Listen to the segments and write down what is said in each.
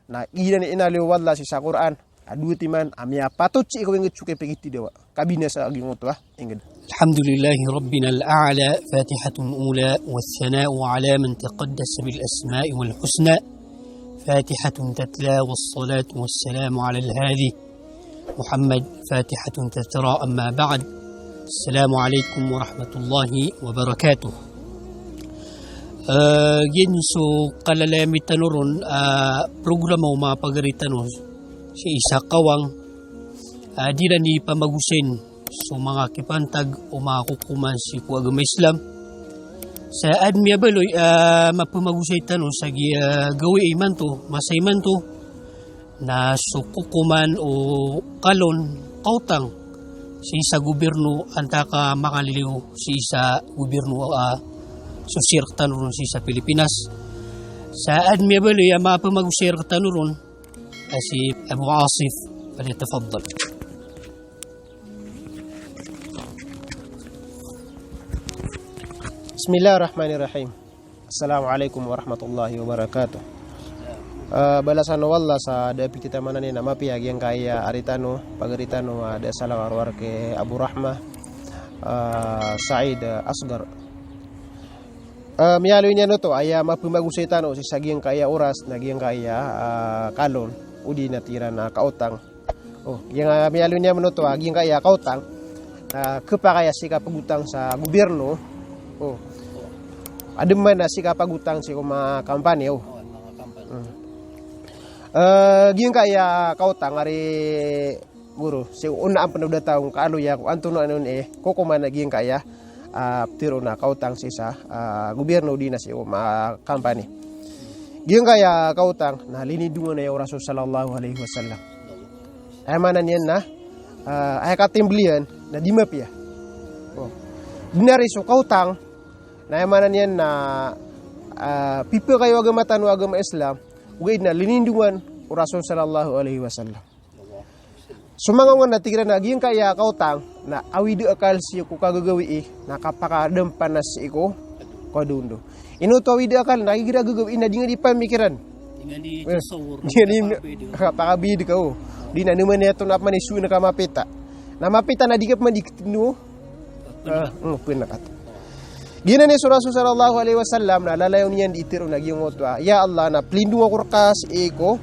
na ina ni inaliw wala si sa Quran adu timan amya patut ci ko ngi cuke pegiti dewa kabine sa agi ngoto inged الحمد لله ربنا الأعلى فاتحة أولى والثناء على من تقدس بالأسماء والحسنى فاتحة تتلى والصلاة والسلام على الهادي محمد فاتحة تترى أما بعد السلام عليكم ورحمة الله وبركاته ginso kalalami tanuron programa uma pagaritanor si isa kawang di na ni pamagusin so mga kipantag o mga kukuman si Kuagama Islam sa admi abaloy mapamagusay tanong sa gawi iman to masay man to na so kukuman o kalon kautang si isa gobyerno antaka makaliliw si isa gobyerno so sirk tanuron si sa Pilipinas sa admi abaloy mapamagusay tanuron si Abu Asif falyatafaddal. Bismillahirrahmanirrahim. Assalamualaikum warahmatullahi wabarakatuh. Balasan walla sa da pitita mana ni nama pi agian kaya aritano pagaritano ada salam arwar ke Abu Rahmah Said Asgar. Mialo nya no to aya mapumagusitano si sagian kaya oras nagian kaya kalon udi natira na kautang. Oh, yang mialo nya no to agian kaya kautang kepakaya si kapagutang sa gobyerno. Oh. Ada mana si kapagutang si kuma kampanye oh. Giang kaya kautang ari guru si una ang udah tahu kaalo ya antuno anon koko mana giang kaya tiro na kautang si sa gobyerno di na si kuma kampanye. Giang kaya kautang na linidungan na yung Rasul sallallahu alaihi wasallam. Ay mana niyan na ay katimblian na di mapia. Oh. Benar isu kautang na mana niyan na pipa kayo agama tanu agama Islam ugaid na linindungan o Rasul sallallahu alaihi wasallam. Sumangawan na tigira na giyang kaya kautang na awidi akal siya ko kagagawi nakapakadam panas iko kadundo. Inuto awidi akal na igira gagawi na di nga di pamikiran. Di nga di pakabidi ka o. Di na naman ito na manisu na kamapita. Na mapita na di ka mandikitino. Pinakat. Gina ni Rasul sallallahu alaihi wasallam na lalayon niyan di itiro naging otwa. Ya Allah na pelindung ako kas eko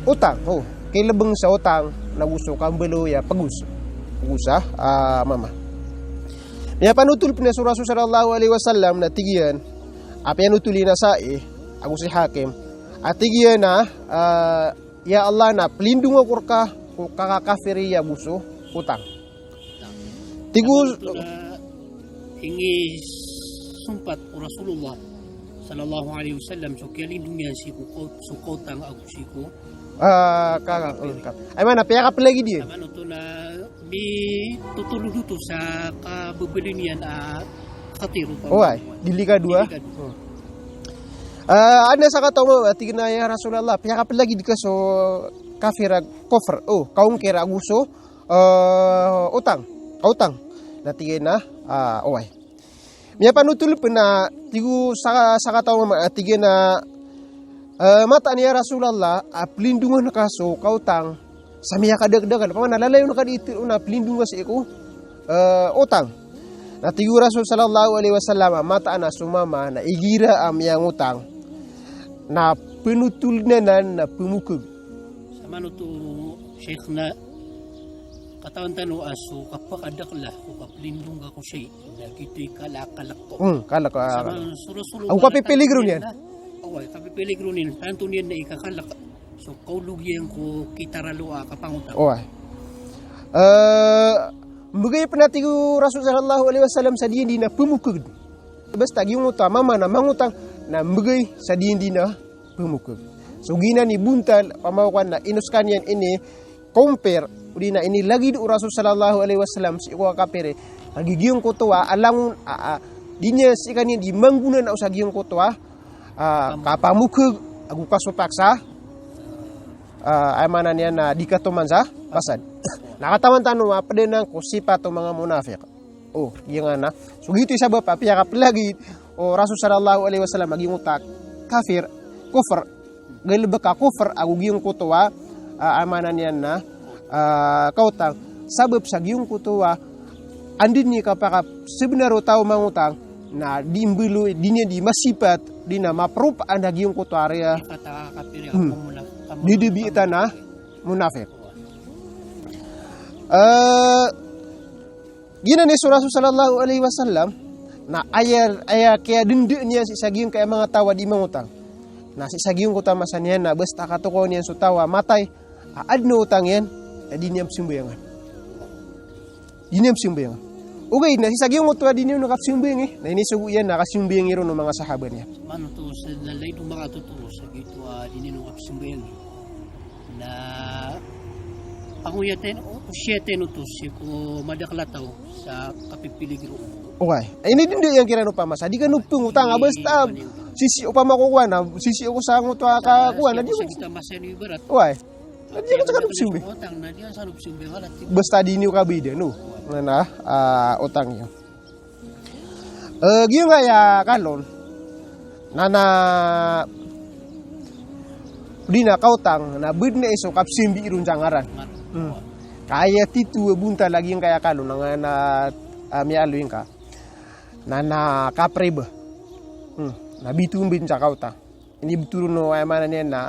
utang. Oh, kailabang sa utang na gusto kambelo ya pagus. Pagusa mama. Ya panutul pina Rasul sallallahu alaihi wasallam na tigian. Apa yan utuli na sa ako si hakim. At tigian na ya Allah na pelindung ako ka kakakafiri ya buso utang. Tigul ingi sumpat Rasulullah sallallahu alaihi wasallam so kilindungnya si sukotang aku siku kakak ay mana piyaka lagi dia ano to na bi tutulog to sa kabubulinian katiro pa oy di Liga 2 ada sa kataw tigna ya Rasulullah piyaka lagi di kaso kafira kofr kaung kira gusto utang natigena oy miya panutul pena tigu saka tahu matige na mata niya Rasulullah pelindungan kaso kautang samiya kadagdagan paman nalalayo na kadiitir una pelindungan sa iko utang na tigu Rasul sallallahu alaihi wasallam mata na sumama na igira yang utang na penutul na pemukul sama to Sheikh na katawan tanu aso kapakadak lah ko kaplindung ako siya na kito'y kalakalak to. Kalak ko. Ang kapipiligro niyan? Oo, kapipiligro niyan. Tanto niyan na ikakalak. So, kaulugyan ko kitaraloa kapangutan. Oo. Mbagay pa natin ko Rasul sallallahu alaihi wasallam sa diyan di na pumukod. Basta yung utama mana mangutang na mbagay sa diyan di na pumukod. So, gina ni buntal pamawakan na inuskan yan ini compare udi na ini lagi di Rasul sallallahu alaihi wasallam si ko kapere agigiyong ko to alang dinya si kanin di manggunan na usagiyong ko to kapamukog agu kasupaksa ay manan yan na di katuman sa pasad nakatawan tanong pwede nang ko sipat o mga munafik yung na so gito isa ba papiyakap lagi o Rasul sallallahu alaihi wasallam maging utak kafir kufr galba ka kufr agu giyong kutuwa amanan yan na kautang sabab sa giyong kutuwa andin ni kapaka sebenarnya tahu mangutang na dimbulu dinya di masipat dina maprup anda giyong kutuwa area didibi itana munafik. Gina ni Rasul sallallahu alaihi wasallam na ayah kaya dendeknya si sagiung kaya mga tawa di mangutang. Na si sagiung ko tamasan yan na basta katoko niyan so tawa matay adno utang yan di niyam simbayangan. Di niyam simbayangan. Okay na si sagiung ko tuwa di niyam nakapsimbayang na ini sugu yan nakasimbuyang iro ng mga sahabat niya. Mano to sa lalay ng mga tuturo sa gito di niyam nakapsimbayang na panguyaten o siyeten utos ko madaklataw sa kapipiligro. Okay. Ini din yang kira no pamasa. Di ka nupung utang basta sisi upama ko kuha na sisi ako sa ngo to ka kuha na di kita masen ibarat. Okay. Di ka sa nupsimbe. Utang na diyan sa nupsimbe wala. Basta di niyo kabide no. Na utang yo. Giyo nga ya kalon. Nana di na kautang na bid na iso kapsimbi irun jangaran. Kaya titu bunta lagi yang kaya kalon na mialuin ka. Na kapreba. Na bitumbin sa kautang. Ini betul no ay mana niya na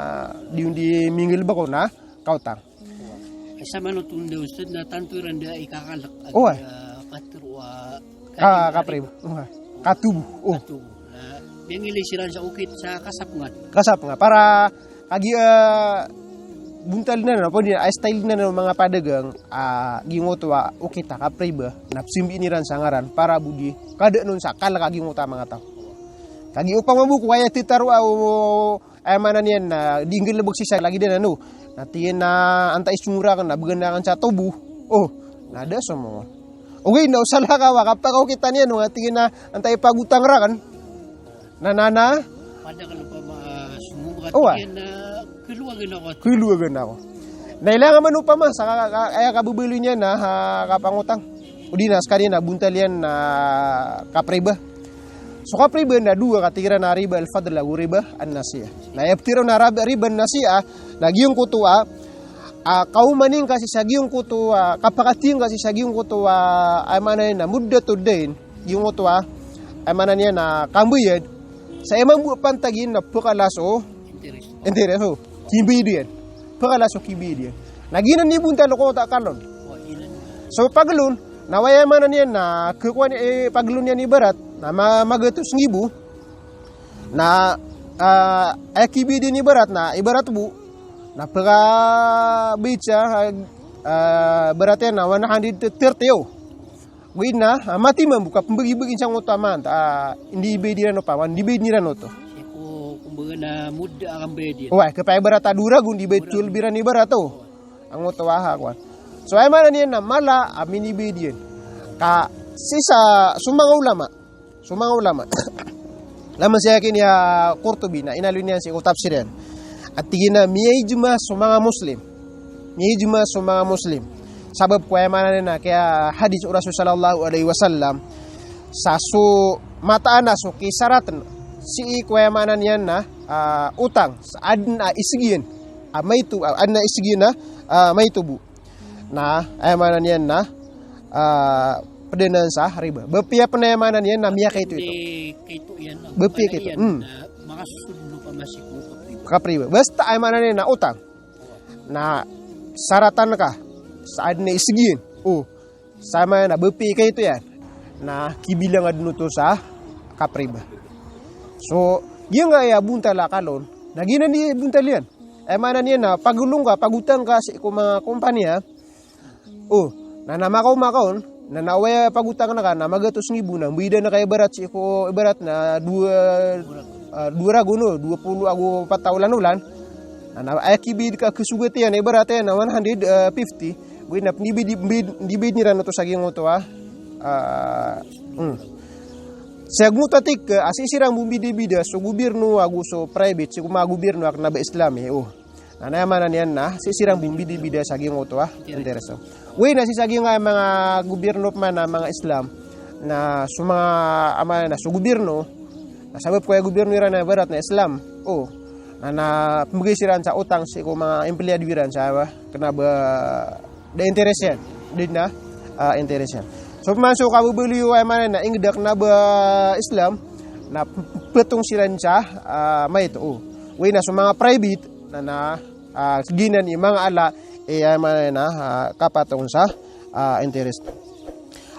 di mingil ba ko na kautang. Sa mano tundo usod na tanturan da ikakalak at katurwa kapreba. Katubu. Katubu. Biyang ilisiran sa ukit sa kasapungan. Kasap nga para agi buntal na po niya style na ng mga padagang gingotwa ukita kapreba napsimbi niran sangaran para budi kada nun sa kala kaginguta mga tao kagi upang mabuku kaya titaru mana niyan na dinggil lebok sisa lagi din ano natin na antay sumura kan nabagandakan sa tubu nada semua okay na usala ka kapag kita niyan no natin na antay pagutang ra kan nanana pada kalau pa sumukat na Kuluwagan ako. Nailangan man upama sa kaya kabubili niya na kapangutang. Udi na sekali na buntal yan na kapriba. So kapriba na dua katira na riba al-fadl lagu riba an-nasiya. Na yaptiro na riba an-nasiya nagyong kutua kau maning kasi sa giyong kutua kapakating kasi sa giyong kutua ay mana na muddatud din yung kutua ay mana niya na kambuyad sa emang bu pantagin na pukalaso intereso kibidian pagalaso kibidian naginan ni bunta loko ta kalon so paglun nawaya man niya na kukuan paglun niya ni barat na magatus ngibu na kibidi ni barat na ibarat bu na pagka bicha beratnya na 130 win na mati man buka pembagi-bagi sang utama hindi bedi no pawan di bedi no to na muda ang bedi. Wah, kapay barata dura gundi betul biran ni barato. Ang motawaha ko. So ay man niyan na mala amini bedian. Ka sisa sumang ulama. Laman siya kin ya Qurtubi na inalun niya si tafsiran. At tigina miyajma sumanga muslim. Sabab ko ay man na kaya hadis Rasul sallallahu alaihi wasallam sa su mataan so kisaratan si kuwamanan yan na utang sa adna isigin adna isigin na may tubo na ayamanan yan na pedenan sa riba bepia penayamanan yan na miya kaito bepia kaito makasusunod pa masiko kapriba basta ayamanan yan na utang na saratan ka sa adna isigin sama na bepia kaito yan na kibilang adno to sa kapriba. So, yung nga buntal kalon, naginan ni buntal yan. Mana niya na pagulong ka, pagutang ka sa mga kumpanya, na namakaw-makaon, na nawaya pagutang na ka, na magatos ngibu na, bida na kay barat si ko ibarat na 20 ako pataulan-ulan, na akibid ka kasugat yan, ibarat yan na 150, na nibid nira na to sa giyong ito Sa ngutatik asisirang bumbidi-bida so gobyerno agu so private si kuma gobyerno ak na ba Islami nanayamanan yan na sisirang bumbidi-bida sa ging oto intereso. We na si saging mga gobyerno man na mga Islam na so mga ama na so gobyerno na sabab ko gobyerno ira na barat na Islam na pembegisiran sa utang si ko mga empleyadiran sa kena da interest yan din na interest yan. So masuk ka bubuli ay man na ingdak na ba Islam na petong siran sa may ito way na sa mga private na ginan yung mga ala ay man na kapatong sa interest.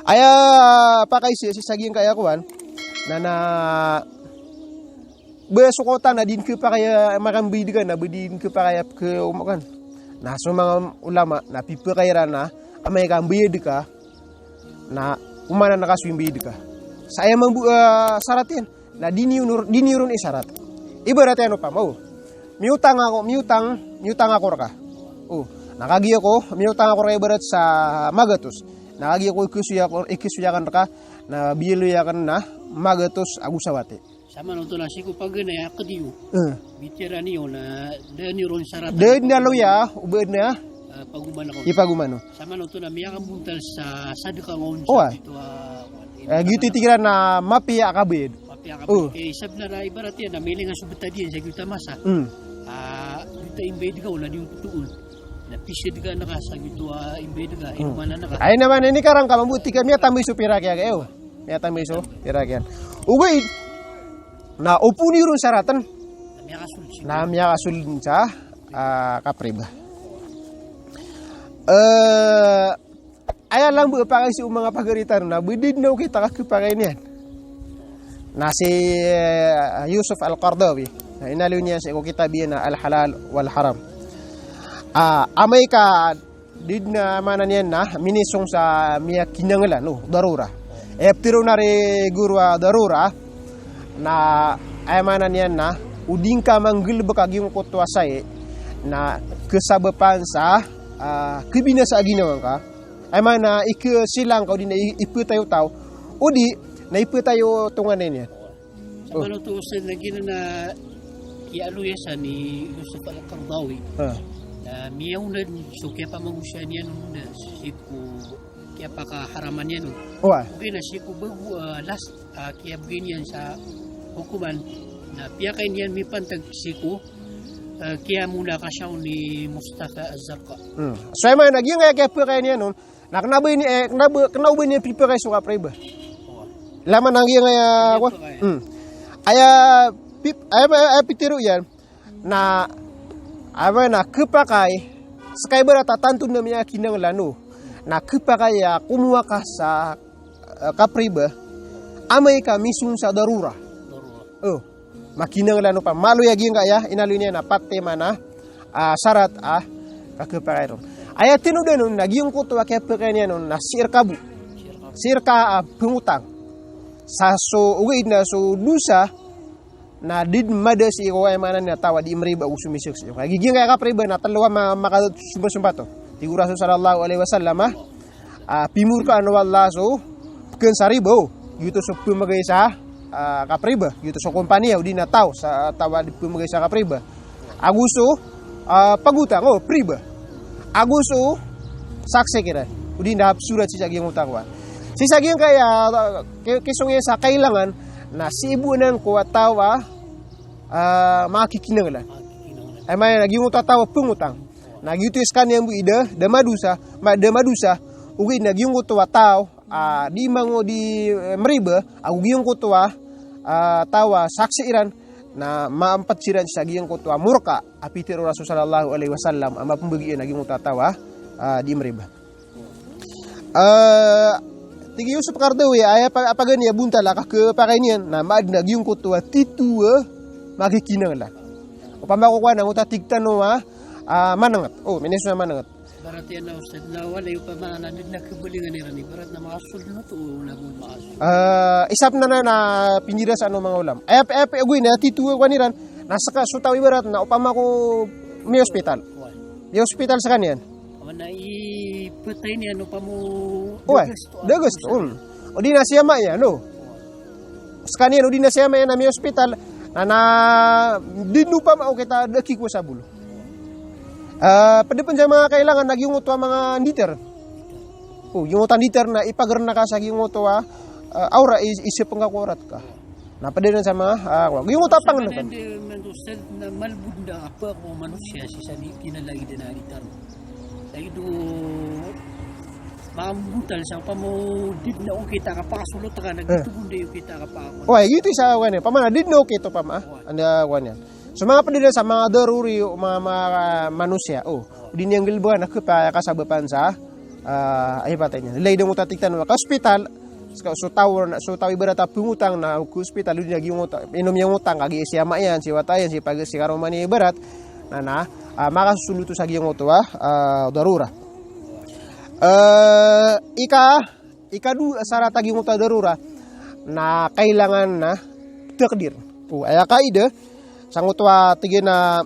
Aya pakay si saging kaya kuan na besukota na din ke pa kaya makambid ka na bedin ke pa kaya ke umakan na so mga ulama na pipakairan na amay kambid ka na umana nakaswimbid ka saya saratin na diniurun isyarat ibaratnya ano pa mau miutang ako ka nakagi ako miutang ako ibarat sa magatus nakagi ako ikisuyakan ka na biluyakan na magatus agusawate sama nonton nasi ko pag na ya kadiyo. Bitira niyo na dani ron sarap. Dani dalo ya ubed na paguman ako. Ipagumano. Sama nonton na miya kabuntal sa sadaka ngon sa dito. Gitu tigiran na mapia kabed. Mapia kabed. Eh sab na ibarat yan na miling nga subeta diyan sa kita masa. Dito imbed ka wala di tuul. Na pisid ka na sa gitu imbed ka mana na ka. Ay naman ini karang ka mabuti ka miya tamay supira kaya kayo. Miya tamay supira kaya. Ugay na upuni ron saratan na miya kasulin sa kapriba. Aya lang bu pakay si mga pagaritan na bidid na kita kakipakay niyan. Na si Yusuf Al-Qardawi na inaliw niya sa kitabiyan na Al-Halal wal-Haram. Amay ka did na manan niyan na minisong sa miya kinangalan darura. Eptiro na ri gurwa darura na ayamanan yan na uding ka manggil bakag yung kutwasay na kesabapan sa kebinasa ginawa ka ayman na ikasilang ka uding na iputayo tao udi na iputayo tunganin yan. Sama no to sa nagina na ialuya ni Yusuf Al-Qardawi na miyaunan so kaya pa magusyan yan na siku kaya pa kaharaman yan okay na siku bago last kaya bugin yan sa hukuman na piyakain yan may pantagsiku kaya muna ka siya ni Mustafa Az-Zarqa. So ay man naging kaya piyakain yan nun nakanabay niya pipakay suka preba. Laman nang yung aya pitiro yan na na kepakay sakay berata tantun na miya kinang lano na kepakay kumuha ka sa kapriba amay ka misung sa darura. Makinang lano pa malu ya ging kaya inalunya na patte mana syarat kakepakay ron. Aya tinudan nun naging ko to kakepakay niya nun na sirka pengutang. Sa so uwi na so dusa na did mada si ko ay manan na tawa di mriba usumisik sa kay giging kaya kapriba na talowa makasumba to. Ti Rasul sallallahu alaihi wasallam pimur ka anu wallaso ken saribo gitu so pumagay sa kapriba gitu so kompanya udi na taw sa tawa di pumagay sa kapriba. Aguso pagutang priba. Aguso sakse kira udi na surat si saging utangwa. Si saging kaya kisungya sa kailangan na si ibunan ko tawa makikinanglan. Ay may naging utatawa pungutang. Nagiutis kan yang bu ida damadusa ugi naging utwa taw di mango di meriba aku giyong kutwa tawa saksi iran na maampat siran sa giyong kutwa murka apitir Rasul sallallahu alaihi wasallam ama pembagian naging utatawa di meriba. Tigi Yusuf Qardawi aya apagan ya buntala ka ke pakainian na maad naging kutwa titua makikinanglan. Upama ko kwa nang utatigtan no manangat. Menes na manangat. Barat yan na ustad na wala yung pamananan na kabulingan nila ni barat na makasol na to lagun makasol. Isap na pinira sa ano mga ulam. Ay agoy na titua kwa niran nasa ka sutaw ibarat na upama ko may hospital. May hospital sa kanyan. Na iputay niya no pa mo dagas to. O di na siya maya no. Sa kanyan o di na siya maya na may hospital na dinu pa mao kita daki ko sa bulo. Padapan sa mga kailangan nagyung utwa mga nditer. Yung utang nditer na ipagar na ka sa yung utwa aura isip nga kurat ka. Napadalan sa mga yung utapang ano kan. Menusel na malbunda apa ko manusia si sani kinalagi din naritan. Lagi do mamutal sa pamo did na kita ka pasulot ka nagtubunda yung kita ka pa ako. Oy, gitu sa wan eh. Pamana did no kito pama. Anda wan yan. So mga padalan sa mga daruri mga manusia. Din yang gilbuan ako pa kasabapan sa ay patay niya. Lay dong utatiktan wa hospital. So tahu ibarat pengutang na ke hospital din lagi utang. Inom yang utang kagi siya mayan si watayan si pag si karomani ibarat. Maka sulutu sa giyong utwa darura. Ikadu syarat taging utang darura na kailangan na takdir. Ay kaide sang utwa tigin na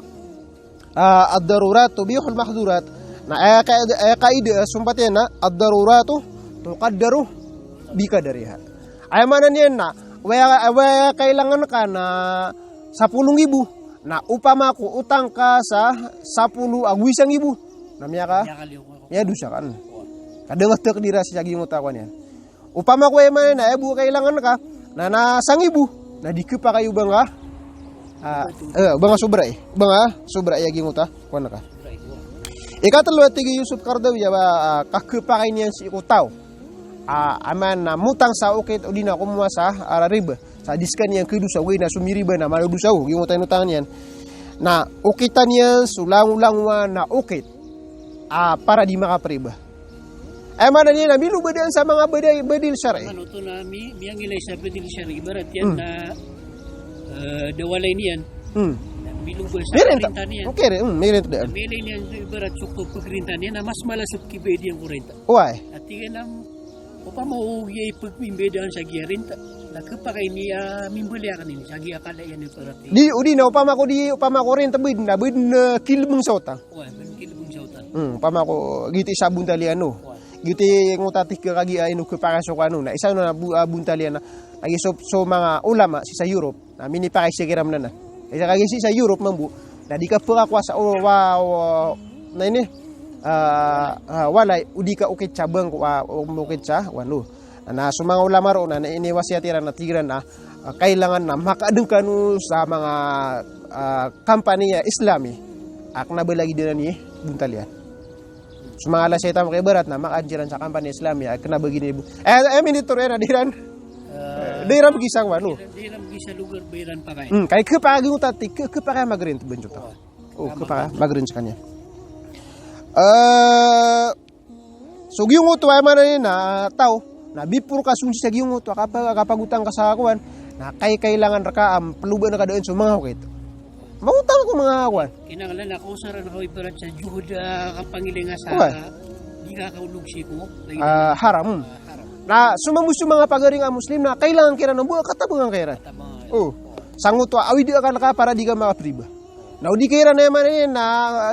ad-darurat tubihul mahdurat. Na ay kaide sumpatnya na ad-darurat tuqaddaru bikadariha. Ay mana niyan na waya kailangan ka na 10,000 na upama ko utang ka sa 10 agwisang ibu. Namanya ka? Ya dusa kan. Kadang tek dira si saging utawan yan. Upama ko man na ibu kailangan ka na 1,000 na dikepa kayo bang banga sobra sobra ya ging uta kuan ka. Ikatlo tigi Yusuf Qaradawi ba kakepa kay niyan si utaw. Aman na mutang sa ukit o di na kumuha sa riba sa diskan yang kedu sa way na sumiriba na maludu sa yung utang yan na ukitan yan sulang-ulang na ukit para di makapriba ay mana niya na milu badaan sa mga badil syari ano to na miyang ilay sa badil syari ibarat yan na dawalay niyan milu ba sa kurintan niyan okay meron daan milay niyan ibarat sukto pagrintan niyan na mas malasap kibedi ang kurenta why at tiga nam upama uyay pagmimbedaan sa giyarin nakapakay niya mimbulya kanin sa giya kada yan yung parati di na upama ko rin tabid na kilbong sa utang kilbong sa utang upama ko giti sa buntalian no giti ngutatik ka kagi ay no kapakaso ka no na isa no na buntalian na lagi so mga ulama si sa Europe na minipakay si kiram na isa kagi si sa Europe mambu na di ka pagkakwa sa na ini walay udi ka ukit cabang ukit sa wano na sumanga ulama ro na iniwasiatira na tigran na kailangan na makaadeng kanu sa mga kampanya Islami ak nabalagi din ni buntalian sumanga la seta kay barat na makaadjiran sa kampanya Islami ak nabagi ni minister era diran diram gisang wano diram gisa lugar bayran pa kay kay kapagi utati kapagi magrent benjuta kapagi magrent sa kanya so giyong uto ay man na tao na bipur ka sunsi sa giyong uto kapag utang ka sa akuan na kailangan raka peluban na kadaan sa mga hukit mautang ko mga akuan kinanglan ako saran ako ibarat sa juhud kapangilinga sa di ka kaulog si ko haram na sumamuso mga pagaring muslim na kailangan kira ng buha katabungan kira sangot wa awi di ka para di ka makapriba na di kira na yaman na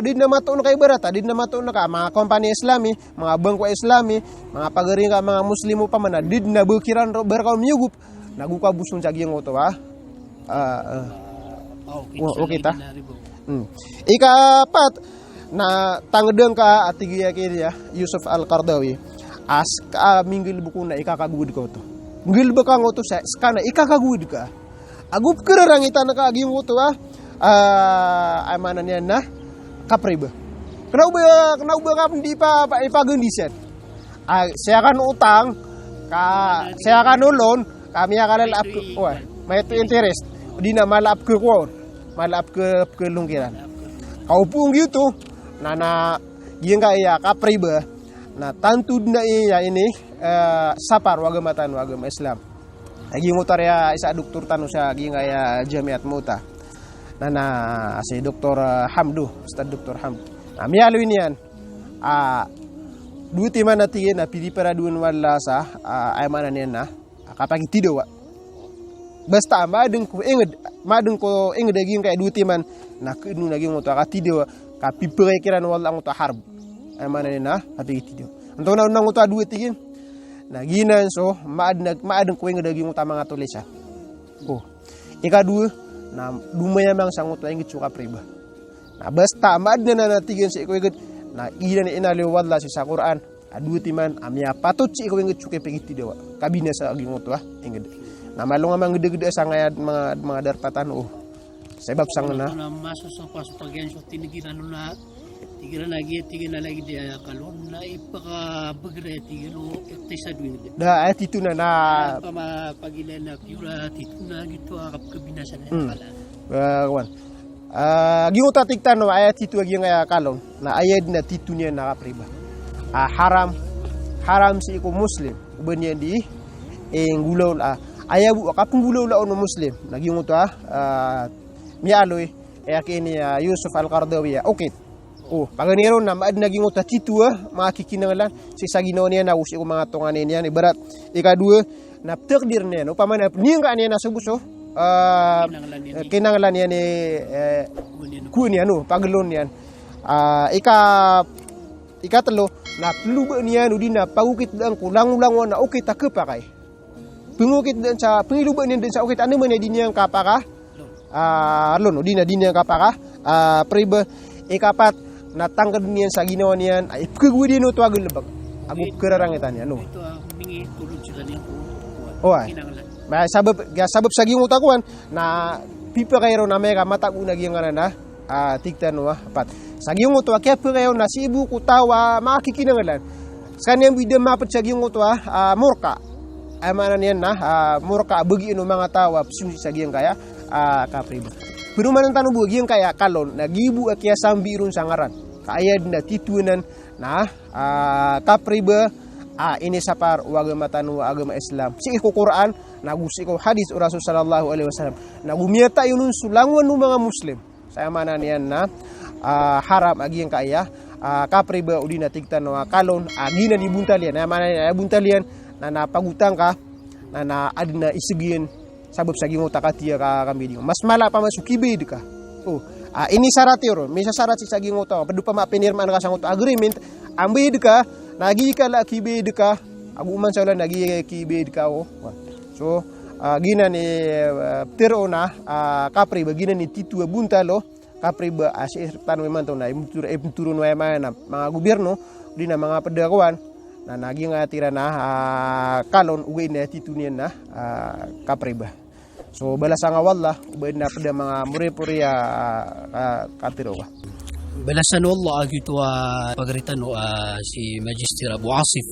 di na matuon kay barata, di na matuon na ka mga kompanya Islami, mga bangko Islami, mga pagaring ka mga Muslimo pa man na di na bukiran barkaw miyugup, nagukabus ng jagiyang uto okay ta. Ikapat na tangdeng ka at tigiya kaya Yusuf Al-Qaradawi as minggil buko na ikakagud ko to. Minggil ba kang uto sa skana ikakagud ka. Agup kerarang ita na kaagiyang uto amanan niya na kapriba. Kenapa ka hindi pa ipagundisan? Saya akan utang, saya akan ulon, kami akan lalap ke, may itu interest. Di na malap ke kuon, malap ke lungkiran. Kau pun gitu, nana dia nggak ya kapriba. Nah tantu na iya ini sapar wagama Islam. Lagi ngutar ya isa doktor tanu sa gi nggak ya jamiat muta. Nana si Dr. Hamdu, Ustaz Dr. Hamdu. Nah, mialu ini yan. Dua timan na tingin na pili para duan wala sa ay mana niyan na kapag tido wa. Basta madeng ko inged daging kay dua timan na kunu naging mo to ka tido ka pipere kiran wala mo to harb. Ay mana niyan na kapag tido. Anto na unang mo to dua tingin. Naginan so maadeng ko inged daging mo ta mga tulisa. Ikadua na dumaya mang sangot lang gitsuka priba. Na basta maad na natigin sa ikaw na ina ni inaliwala sa Quran aduti man amya patut si ikaw gitsuka pigiti dewa. Kabina sa aging utwa inged. na malunga mga gede-gede sa ngayad mga darpatan sebab sang na na masuk sa pagyan so tinigiran na tigiran lagi dia kalau na ipaka bagre tigilo ektesa duin da ayat itu na pama pagilan na piura tituna gitu akap kebinasan pala kawan giuta tiktan no ayat itu agi ngaya kalon na ayat na titunya na kapriba haram si iku muslim ubenya di ngulaw ayabu kapung gulaw la ono muslim nagi nguta mialoy yakini Yusuf Al-Qaradawi okay paganiro na maad naging uta titua makikinangalan si saginaw niya na usi ko mga tunganin niya ibarat ikadua na takdir niya no pamana niya ka niya nasubuso kinangalan niya ni kunya no paglon niyan ikatlo na luba niya no dina pagukit dang kulang-ulang na okay ta kepakay pengukit dan sa pengiluba niya din sa okay ano man din niya kapaka lon dina din niya kapaka priba ikapat natangkad niyan sa ginawa niyan ay pagkagwi din ito agad labag agad kararangitan niya ito mingi tulog sila niya sabab sa gingot akuan na pipa kayo na mega mata ko naging na tigtan no apat sa gingot to kaya kayo na si ibu ko tawa makikinangalan sa kanyang bida mapat sa gingot to murka ay mana niyan na murka bagi no mga tawa susi sa giyang kaya kapriba pero man tanong bugi yang kaya kalon nagibu akya sambirun sangaran kaayad na titunan na kapriba ini sapar agama tanu agama Islam si ko Quran nagusi ko hadis Rasul sallallahu alaihi wasallam nagumiyata yunun sulangon ng mga muslim saya mana niyan na haram agi yang kaya kapriba udina tigtan no kalon agina ni buntalian na mana buntalian na napagutang ka na adna isigin sabab sa gingo takatiya ka kami dingo mas mala pa masukibid ka ini syarat yoro misa syarat si sa gingo to padu pa mapinirman ka sa agreement ambid ka nagi ka la kibid ka aguman sa nagi kibid ka so gina ni tero na kapri bagina ni titu buntalo kapri ba asir tanu man to na imturo no na mga gobyerno di na mga pedagawan na nagi nga tira na kalon uwi na titu niyan na kapriba so balasan nga wallah ubay na pada mga muri-puri katiro ka balasan wallah gitu pagaritan si Magister Abu Asif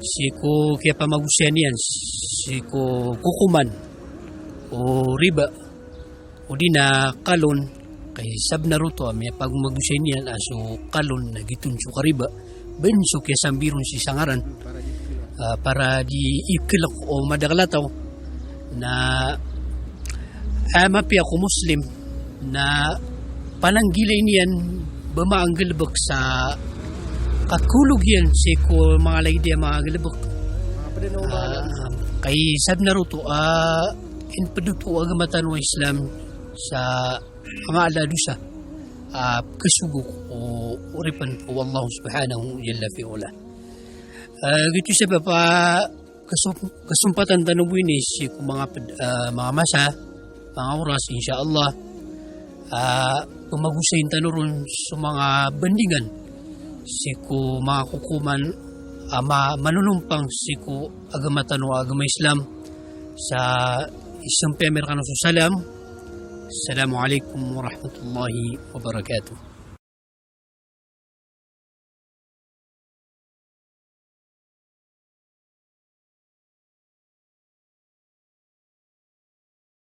si ko kaya pamagusyan yan si ko kukuman o riba o di na kalon kay sab na ruto may pagmagusyan yan so kalon na gitunso ka riba benso kaya sambirun si sangaran para di ikilak o madagalataw na mapi ako muslim na pananggilay niyan bamaang galbak sa kakulog yan si ko mga lagdi mga galbak kay sab na ruto inpaduto agamatan wa Islam sa mga aladusa kasugok o uripan po Allah subhanahu jalla fi'ula gitu sa pa kasumpatan tanubuin si mga masa mga oras insyaallah pumagusayin tanuron sa mga bandingan si ko mga kukuman manunumpang si ko agamatan o agama Islam sa isang Amerikano sa salam. Assalamualaikum warahmatullahi wabarakatuh.